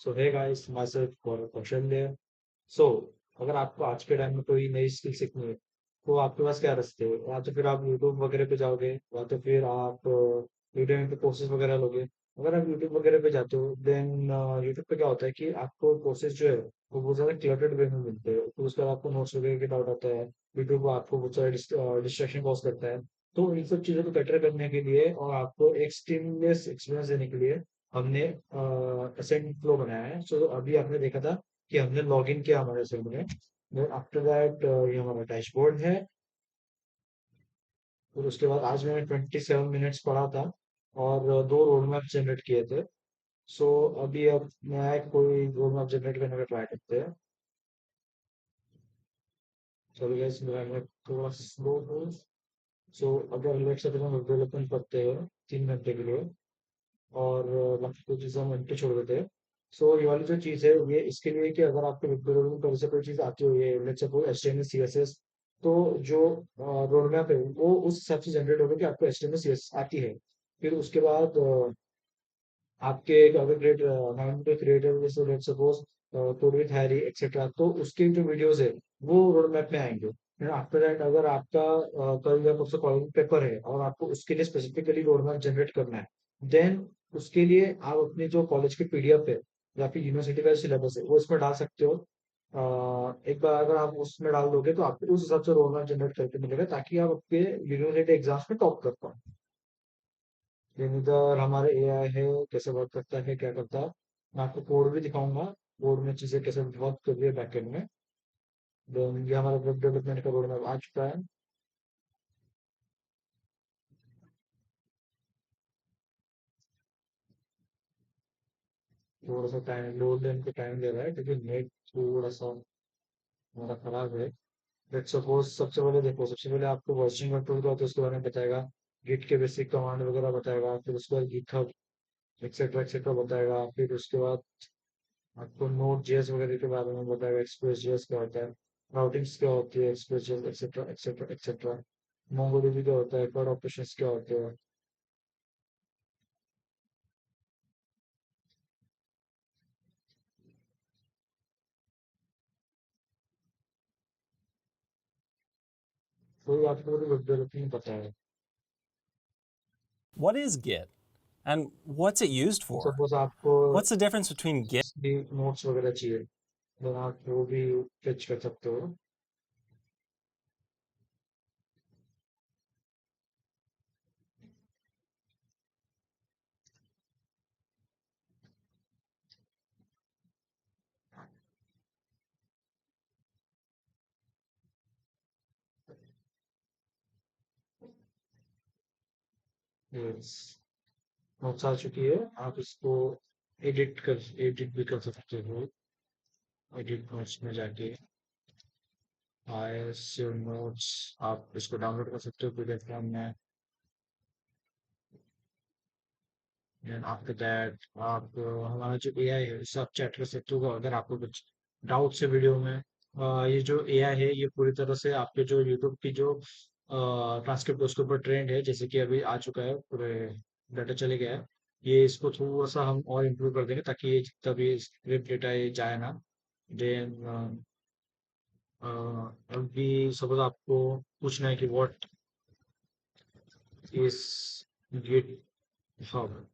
सो hey guys, myself Gaurav Kaushalya. So अगर आपको आज के टाइम में कोई नई स्किल सीखनी है तो आपके पास क्या रास्ते हैं? या तो फिर आप यूट्यूब वगैरह पे जाओगे, या तो फिर आप यूट्यूब पे कोर्सेज वगैरह लोगे। अगर आप यूट्यूब वगैरह पे जाते हो देन यूट्यूब पे क्या होता है कि आपको कोर्सेज जो है वो बहुत ज़्यादा क्लटर्ड वे में मिलते हैं। तो उसके बाद आपको नोट्स वगैरह के डाउट आता है। यूट्यूब आपको बहुत सारा डिस्ट्रैक्शन कॉज करता है। तो इन सब चीज़ों को बेटर करने के लिए और आपको एक स्टीमलेस एक्सपीरियंस देने के लिए हमने असेंड फ्लो बनाया है। सो अभी आपने देखा था कि हमने लॉग इन किया हमारे असेंड में। देन आफ्टर दैट ये हमारा डैशबोर्ड है। फिर उसके बाद आज मैंने 27 मिनट्स पढ़ा था और दो रोड मैप जनरेट किए थे। सो अभी अब नया कोई रोड मैप जनरेट करने का ट्राई करते हैं। चलो गाइस, मैं थोड़ा स्लो हूँ। सो अगर लेट्स से हम डेवलपमेंट करते हैं 3 घंटे के लिए और बाकी कुछ चीज़ें हम घंटे छोड़ देते हैं। सो ये वाली जो चीज़ है ये इसके लिए कि अगर आपको वेब डेवलपमेंट पर से कोई चीज़ आती हो, ये लेट्स सपोज एचटीएमएल सीएसएस, तो जो रोड मैप है वो उस हिसाब से जनरेट होगा कि आपको एचटीएमएल सीएसएस आती है। फिर उसके बाद आपके अगर क्रिएटर जैसे let's suppose code with Harry etcetera, तो उसके जो वीडियोस है वो रोड मैप में आएंगे। फिर आफ्टर दैट अगर आपका कल या परसों कॉलेज पेपर है और आपको उसके लिए स्पेसिफिकली रोड मैप जनरेट करना है, देन उसके लिए आप अपनी जो कॉलेज की पीडीएफ है या फिर यूनिवर्सिटी का सिलेबस है वो इसमें डाल सकते हो। एक बार अगर आप उसमें डाल दोगे तो आपको उस हिसाब से रोड मैप जनरेट करके मिलेगा ताकि आप आपके यूनिवर्सिटी एग्जाम्स में टॉप कर पाओ। लेकिन इधर हमारे एआई है, कैसे वर्क करता है, क्या करता है। मैं आपको कोड भी दिखाऊंगा, कोड में चीजें कैसे वर्क कर रही है बैकएंड में। Then ये हमारा वेब डेवलपमेंट का रोड मैप आ चुका है। थोड़ा सा टाइम लोड लेने को टाइम ले रहा है क्योंकि नेट थोड़ा सा हमारा खराब है। लेट्स सपोज सबसे पहले देखो, सबसे पहले आपको वर्जन कंट्रोल का तो उसके बारे में बताएगा। गिट के बेसिक कमांड वगैरह बताएगा, फिर उसके बाद गिटहब एक्सेट्रा एक्सेट्रा बताएगा। फिर उसके बाद आपको नोड जेएस वगैरह के बारे में बताएगा, एक्सप्रेस जेएस क्या होता है, राउटिंग्स क्या होती है, express JS etcetera etcetera etcetera. MongoDB क्या होता है, क्लाउड ऑपरेशंस क्या होते हैं। तो ये आपको वेब डेवलपिंग पता है। What is Git? And what's it used for? Suppose आपको What's the difference between Git? Notes वगैरह चाहिए तो आप वो भी फेच कर सकते हो। नोट्स आ चुकी है, आप इसको एडिट भी कर सकते हो। एडिट नोट्स में जाके आईएस नोट्स आप इसको डाउनलोड कर सकते हो पीडीएफ फॉर्म में। एंड आफ्टर दैट आप हमारा जो एआई है उससे आप चैट कर सकते हो अगर आपको कुछ डाउट्स है वीडियो में। ये जो एआई है ये पूरी तरह से आपके जो यूट्यूब की जो ट्रांसक्रिप्ट उसके ऊपर ट्रेंड है, जैसे कि अभी आ चुका है, पूरे डाटा चले गया है। ये इसको थोड़ा सा हम और इम्प्रूव कर देंगे ताकि ये जितना भी स्क्रिप्ट डेटा ये जाए ना। देन अभी सपोज आपको पूछना है कि what is GitHub,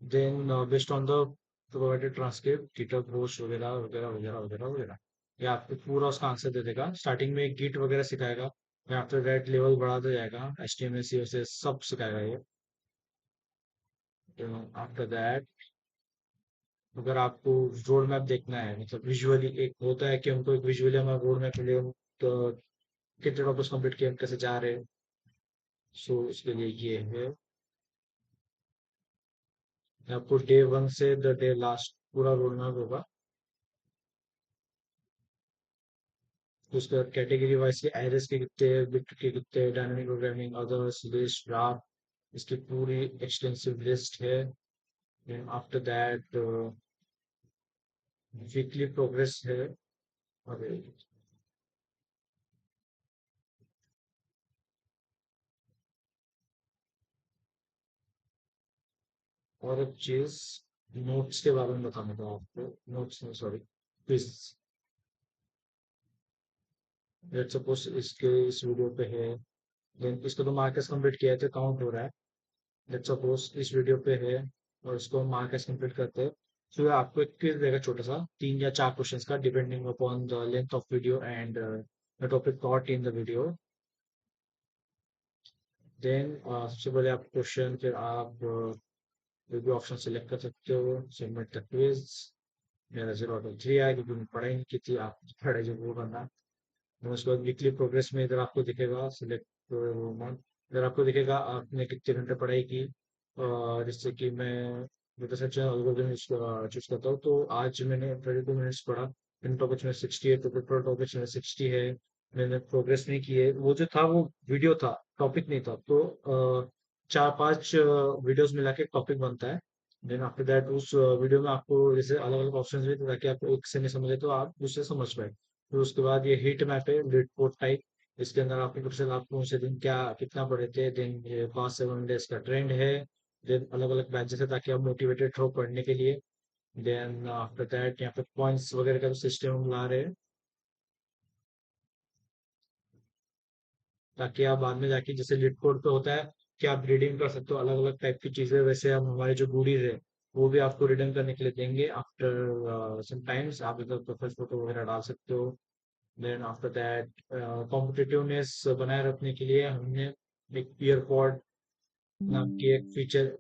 then based on the provided transcript GitHub host वगैरह वगैरह वगैरह वगैरह वगैरह, ये आपको पूरा उसका आंसर दे देगा। स्टार्टिंग में गिट वगैरह सिखाएगा, फिर आफ्टर दैट लेवल बढ़ाता जाएगा, एचटीएमएल सीएसएस सब सिखाएगा ये। आफ्टर दैट अगर आपको रोड मैप देखना है, मतलब विजुअली एक होता है कि हमको एक विजुअली हमारा रोड मैप मिले तो कितने टॉपिक्स कंप्लीट किए, हम कैसे जा रहे हैं। सो उसके लिए ये है, आपको डे वन से द डे लास्ट पूरा रोड मैप होगा। तो उसके बाद कैटेगरी वाइज के एरेस के कितने, बिट के कितने, dynamic programming, others, list, graph, इसकी पूरी एक्सटेंसिव लिस्ट है। आफ्टर दैट वीकली प्रोग्रेस है। और और एक चीज, नोट्स के बारे में बताना था आपको। नोट्स नहीं, सॉरी, क्विज। लेट्स सपोज इसके इस वीडियो पे है, देन इसको तो मार्कस कंप्लीट किया है तो काउंट हो रहा है। लेट्स सपोज इस वीडियो पे है और इसको मार्कस कंप्लीट करते हैं, तो आपको एक क्विज देगा छोटा सा, 3 या 4 क्वेश्चंस का, depending upon the length of video and the topic taught in the video. Then सबसे पहले आप क्वेश्चन, फिर आप कोई भी ऑप्शन सिलेक्ट कर सकते हो, सबमिट द क्विज। मेरा 0 out of 3 आया क्योंकि मैंने पढ़ाई नहीं की थी, आप पढ़ाई जो वो करना। और उसके बाद वीकली प्रोग्रेस में इधर आपको दिखेगा सिलेक्ट मंथ, इधर आपको दिखेगा आपने कितने घंटे पढ़ाई की। जिससे कि मैं तो सच एल्गोरिथम चूज करता हूँ, तो आज मैंने 32 मिनट्स पढ़ा। इन टॉपिक्स में 60 है, तो टोटल टॉपिक्स में 60 है। मैंने प्रोग्रेस नहीं की है, वो जो था वो वीडियो था, टॉपिक नहीं था। तो 4-5 वीडियोस मिला के टॉपिक बनता है। देन आफ्टर दैट उस वीडियो में आपको जैसे अलग अलग ऑप्शंस भी थे, ताकि आपको एक से नहीं समझे तो आप दूसरे समझ पाए। फिर उसके बाद ये हीट मैप है, लीड कोड टाइप। इसके अंदर आपके कब से आप कौन से दिन क्या कितना पढ़े थे, देन ये 5-7 डेज का ट्रेंड है। देन अलग अलग बैचेस है, ताकि आप मोटिवेटेड रहो पढ़ने के लिए। देन आफ्टर दैट यहाँ पे पॉइंट्स वगैरह का सिस्टम हम ला रहे हैं, ताकि आप बाद में जाके जैसे लीड कोड पे होता है कि आप रिडीम कर सकते हो अलग अलग टाइप की चीजें, वैसे हम हमारे जो गुडीज है वो भी आपको रिडीम करने के लिए देंगे। आफ्टर सम टाइम्स आप इधर प्रोफाइल फोटो वगैरह डाल सकते हो। देन आफ्टर दैट कॉम्पिटिटिवनेस बनाए रखने के लिए हमने एक पीयर पॉड नाम की एक फीचर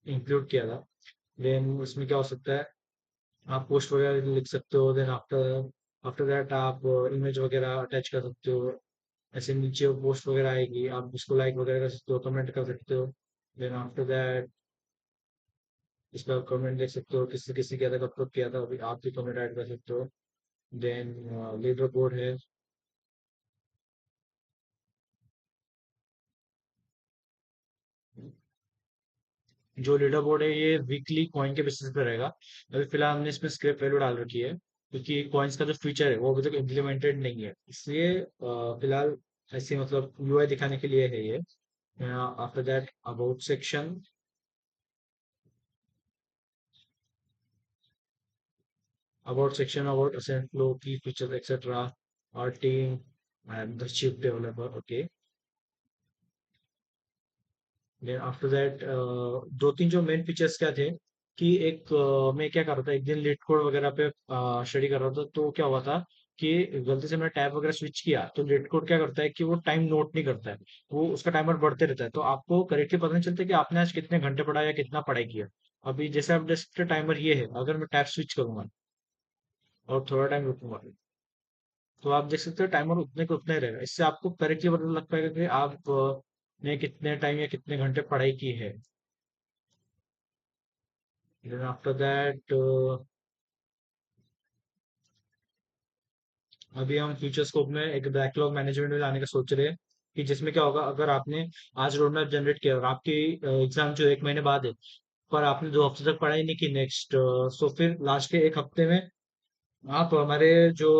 इंक्लूड किया था। देन उसमें क्या हो सकता है, आप पोस्ट वगैरह लिख सकते हो। देन आफ्टर आफ्टर दैट आप इमेज वगैरह अटैच कर सकते हो। ऐसे नीचे पोस्ट वगैरह आएगी, आप उसको लाइक वगैरह कर सकते हो, कमेंट कर सकते हो। देन आफ्टर दैट इस पर कमेंट देख सकते हो, किसी किसी के अलग अपलोड किया था, अभी आप भी कमेंट ऐड कर सकते हो। देन लीडर बोर्ड है। जो लीडर बोर्ड है ये वीकली कॉइन के बेसिस पे रहेगा। अभी फिलहाल हमने इसमें स्क्रिप्ट वैल्यू डाल रखी है, क्योंकि कॉइन्स का जो फीचर है वो अभी तक इम्प्लीमेंटेड नहीं है, इसलिए फिलहाल ऐसे मतलब यूआई दिखाने के लिए है ये। After that about section, about ascent flow, key features, etc. Our team and the chief developer. Okay. Then after that 2-3 जो मेन फीचर्स क्या थे, कि एक मैं क्या कर रहा था, एक दिन लीड कोड वगैरह पे स्टडी कर रहा था, तो क्या हुआ था कि गलती से मैंने टैब वगैरह स्विच किया, तो लीड कोड क्या करता है कि वो टाइम नोट नहीं करता है, वो उसका टाइमर बढ़ते रहता है, तो आपको करेक्टली पता नहीं चलता कि आपने आज कितने घंटे पढ़ा या कितना पढ़ाई किया। अभी जैसे आप जस्ट टाइमर ये है, अगर मैं टैब स्विच करूंगा और थोड़ा टाइम रुकूंगा, तो आप देख सकते हो टाइमर उतने का उतना ही रहेगा। इससे आपको करेक्टली पता लग पाएगा कि आप ने कितने टाइम या कितने घंटे पढ़ाई की है। Then after that अभी हम फ्यूचर स्कोप में एक बैकलॉग मैनेजमेंट में लाने का सोच रहे हैं, कि जिसमें क्या होगा, अगर आपने आज रोड मैप जनरेट किया और आपकी एग्जाम जो 1 महीने बाद है, पर आपने 2 हफ्ते तक पढ़ाई नहीं की नेक्स्ट, सो फिर लास्ट के 1 हफ्ते में आप हमारे जो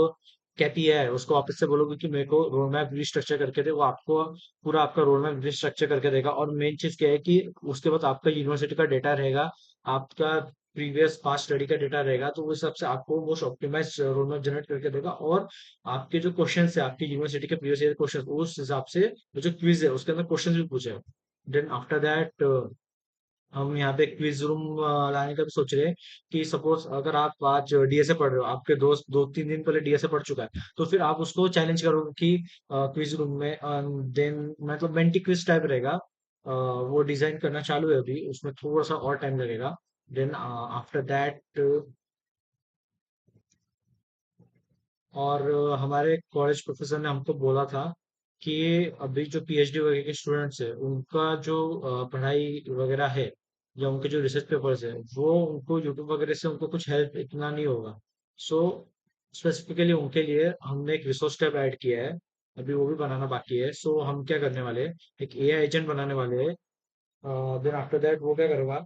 केपीआई है उसको वापस से बोलोगे कि मेरे को रोड मैप रिस्ट्रक्चर करके दे, वो आपको पूरा आपका रोड मैप रिस्ट्रक्चर करके देगा। और मेन चीज क्या है कि उसके बाद आपका यूनिवर्सिटी का डेटा रहेगा, आपका प्रीवियस पास्ट स्टडी का डेटा रहेगा, तो उस हिसाब से आपको most optimise road map generate करके देगा। और आपके जो क्वेश्चन है आपकी यूनिवर्सिटी के प्रीवियस ईयर क्वेश्चन, उस हिसाब से वो जो क्विज है उसके अंदर क्वेश्चन भी पूछेगा। देन आफ्टर दैट हम यहाँ पे क्विज रूम लाने का भी सोच रहे हैं, कि सपोज अगर आप आज डीएसए पढ़ रहे हो, आपके दोस्त 2-3 दिन पहले डीएसए पढ़ चुका है, तो फिर आप उसको चैलेंज करोगे कि क्विज रूम में, देन मतलब मेंटी क्विज टाइप रहेगा। वो डिजाइन करना चालू है अभी, उसमें थोड़ा सा और टाइम लगेगा। देन आफ्टर दैट, और हमारे कॉलेज प्रोफेसर ने हमको बोला था कि अभी जो पीएचडी वगैरह के स्टूडेंट्स है उनका जो पढ़ाई वगैरह है, या उनके जो रिसर्च पेपर्स है, वो उनको यूट्यूब वगैरह से उनको कुछ हेल्प इतना नहीं होगा। सो स्पेसिफिकली उनके लिए हमने एक रिसोर्स टैब ऐड किया है, अभी वो भी बनाना बाकी है। सो हम क्या करने वाले हैं, एक एआई एजेंट बनाने वाले हैं। देन आफ्टर दैट वो क्या करेगा,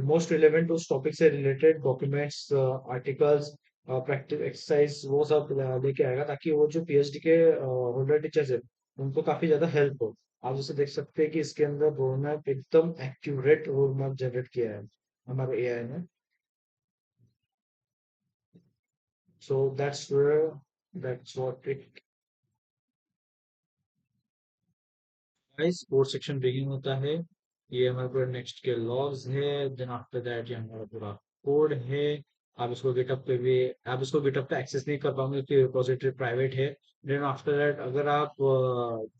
मोस्ट रिलेवेंट उस टॉपिक से related documents, articles, practice exercise वो सब लेके आएगा, ताकि वो जो पीएचडी के होल्डर टीचर्स है उनको काफी ज्यादा हेल्प हो। आप जैसे देख सकते हैं कि इसके अंदर रोड मैप एकदम एक्यूरेट रोड मैप जनरेट किया है हमारे एआई ने। So that's what it guys. Code section begin होता है, ये हमारे पूरा नेक्स्ट के लॉग्स है, देन आफ्टर दैट ये हमारा पूरा कोड है। आप इसको गिटहब पे भी, आप इसको गिटहब पे एक्सेस नहीं कर पाओगे क्योंकि रिपोजिटरी प्राइवेट है। देन आफ्टर दैट अगर आप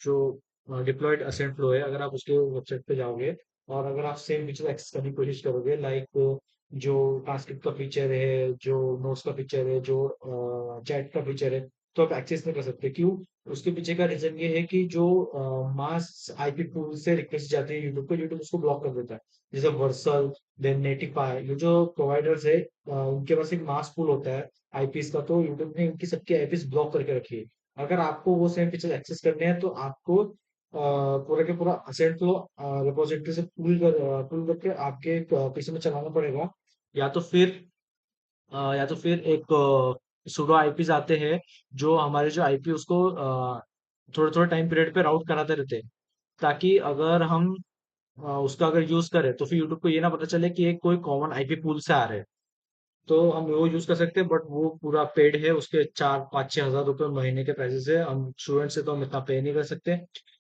जो डिप्लॉयड असेंट फ्लो है, अगर आप उसके वेबसाइट पे जाओगे और अगर आप सेम फीचर एक्सेस करने की कोशिश करोगे, लाइक जो ट्रांसक्रिप्ट का फीचर है, जो नोट्स का फीचर है, जो चैट का फीचर है, तो आप एक्सेस नहीं कर सकते। क्यों? उसके पीछे का रीजन ये है कि जो मास आईपी पूल से रिक्वेस्ट जाती है यूट्यूब को, यूट्यूब उसको ब्लॉक कर देता है। जैसे वर्सल, देन नेटिफाई, ये जो प्रोवाइडर्स है उनके पास एक मास पूल होता है आईपीस का, तो यूट्यूब ने इनकी सबकी आईपीस ब्लॉक करके रखी है। अगर आपको वो सेम फीचर एक्सेस करने हैं तो आपको पूरा के पूरा असेट को रिपोजिटरी से पुल करके आपके पीसी में चलाना पड़ेगा। या तो फिर एक सुडो आईपीज आते हैं जो हमारे जो आईपी उसको थोड़े थोड़े टाइम पीरियड पे राउट कराते रहते हैं, ताकि अगर हम उसका अगर यूज करें तो फिर यूट्यूब को ये ना पता चले कि ये कोई कॉमन आईपी पूल से आ रहे हैं। तो हम वो यूज कर सकते हैं, बट वो पूरा पेड है, उसके 4 5 6 हज़ार रुपए महीने के प्राइसेस है, हम स्टूडेंट से तो हम इतना पे नहीं कर सकते।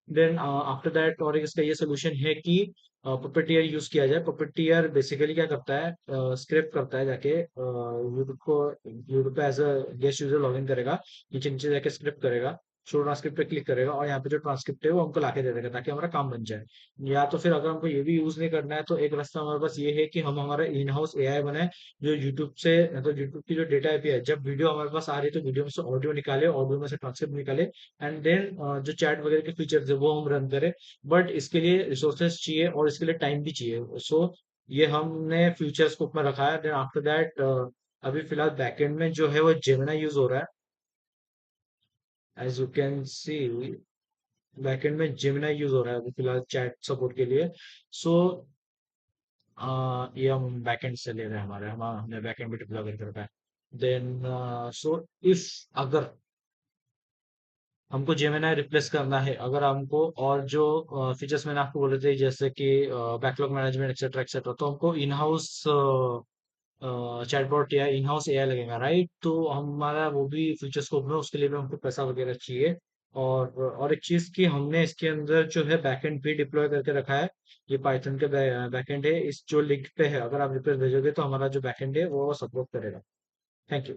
देन आफ्टर दैट और एक इसका ये सोल्यूशन है कि पपेटियर यूज किया जाए। पपेटियर बेसिकली क्या करता है, स्क्रिप्ट करता है जाके यूट्यूब पे as a guest user log in करेगा, नीचे नीचे जाके स्क्रिप्ट करेगा, शो ट्रांसक्रिप्ट पे क्लिक करेगा और यहाँ पे जो ट्रांसक्रिप्ट है वो हमको लाके दे देगा ताकि हमारा काम बन जाए। या तो फिर अगर हमको ये भी यूज नहीं करना है तो एक रास्ता हमारे पास ये है कि हम हमारा इन हाउस एआई बनाए, जो यूट्यूब से, मतलब यूट्यूब की जो डेटा आईपी है, जब वीडियो हमारे पास आ रही है तो वीडियो में से ऑडियो निकाले, ऑडियो में से ट्रांसक्रिप्ट निकाले, एंड देन जो चैट वगैरह के फीचर्स है वो हम रन करें। बट इसके लिए रिसोर्सेज चाहिए और इसके लिए टाइम भी चाहिए। सो ये हमने फ्यूचर स्कोप में रखा है। देन आफ्टर दैट अभी फिलहाल बैकएंड में जो है वो जेमिना यूज हो रहा है, as you can see. Backend में जेमिना यूज हो रहा है अभी फिलहाल चैट सपोर्ट के लिए। सो ये हम बैकएंड से ले रहे हैं, हमने बैकएंड भी डिप्लॉय करके रखा है। देन सो इफ अगर हमको जेमिनाई रिप्लेस करना है, अगर हमको और जो फीचर्स मैंने आपको बोले थे जैसे कि बैकलॉग मैनेजमेंट एक्सेट्रा एक्सेट्रा, तो हमको इन हाउस चैटबॉट या इन हाउस एआई लगेगा, राइट? तो हमारा वो भी फ्यूचर स्कोप में, उसके लिए भी हमको पैसा वगैरह चाहिए। और एक चीज कि हमने इसके अंदर जो है बैकएंड भी डिप्लॉय करके रखा है। ये पाइथन के बैकएंड है, इस जो लिंक पे है, अगर आप रिक्वेस्ट भेजोगे तो हमारा जो बैकएंड है वो सपोर्ट करेगा। Thank you.